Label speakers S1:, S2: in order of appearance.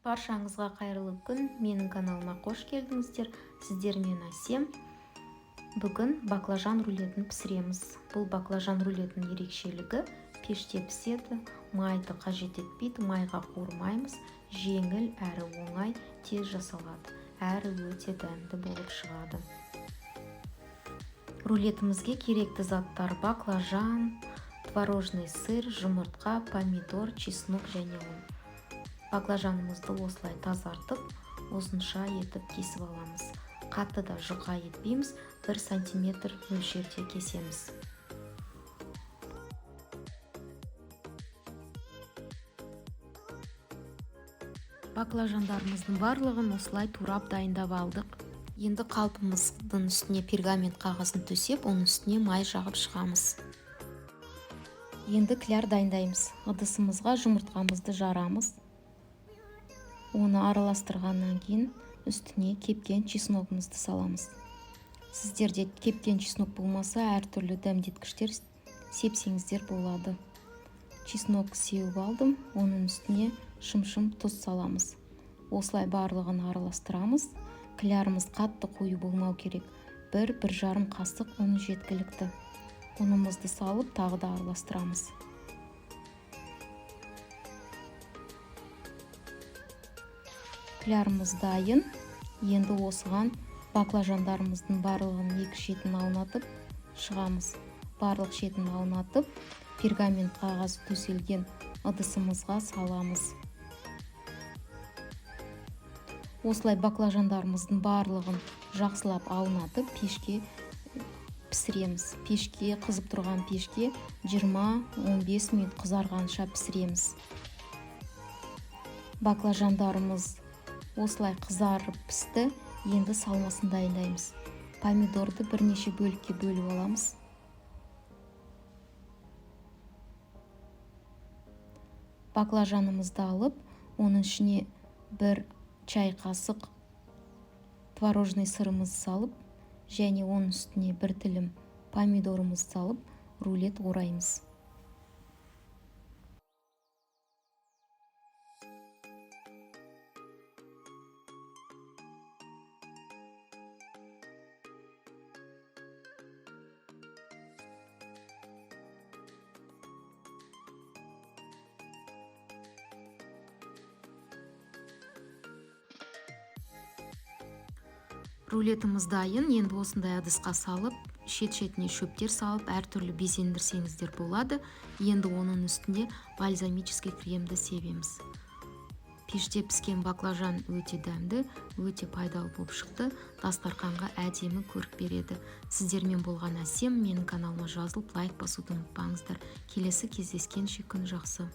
S1: Баршаңызға қайырлы күн, менің каналыма қош келдіңіздер. Сіздермен Әсем. Бүгін баклажан рулетін пісіреміз. Бұл баклажан рулетінің ерекшелігі пеште піседі, майды қажет етпейді, майға қуырмаймыз, жеңіл әрі оңай, тез жасалады, әрі өте дәмді болып шығады. Рулетімізге керекті заттар: баклажан, творожный сыр, жұмыртқа, помидор, чеснок және ұн. Баклажанымызды осылай тазартып, ұзынша етіп кесіп аламыз. Қатты да жұқа етпейміз, 1 см мөлшерде кесеміз. Баклажандарымыздың барлығын осылай турап дайындап алдық. Енді қалпымыздың үстіне пергамент қағазын төсеп, оның үстіне май жағып шығамыз. Енді кляр дайындаймыз. Ыдысымызға жұмыртқамызды жарамыз. Оны араластырғаннан кейін үстіне кепкен чесногымызды саламыз. Сіздерде кепкен чеснок болмаса, әртүрлі дәмдеткіштер сепсеңіздер болады. Чеснок сеуіп алдым, оның үстіне шым-шым тұз саламыз. Осылай барлығын араластырамыз. Клярымыз қатты қою болмау керек. 1-1,5 қасық ұн жеткілікті. Ұнымызды салып, тағы да араластырамыз. Клярымыз дайын. Енді осыған баклажандарымыздың барлығын 2 шетін аунатып шығамыз. Барлық шетін аунатып, пергамент қағазы төселген ыдысымызға саламыз. Осылай баклажандарымыздың барлығын жақсылап аунатып, пешке пісіреміз. Пешке, қызып тұрған пешке 20-15 минут қызарғанша пісіреміз. Баклажандарымыз осылай қызарып пісті. Енді салмасын дайындаймыз. Помидорды бірнеше бөлікке бөліп аламыз. Баклажанымызды алып, оның ішіне 1 чай қасық творожный сырымызды салып, және оның үстіне 1 тілім помидорымызды салып, рулет ораймыз. Рулетіміз дайын. Енді осындай ыдысқа салып, шет-шетіне шөптер салып, әртүрлі безендірсеңіздер болады. Енді оның үстінде бальзамический кремді себеміз. Пеште піскен баклажан өте дәмді, өте пайдалы болып шықты. Дастарханға әдемі көрік береді. Сіздермен болған Әсем. Менің каналыма жазылып, лайк басуды ұмытпаңыздар. Келесі кездескенше күн жақсы.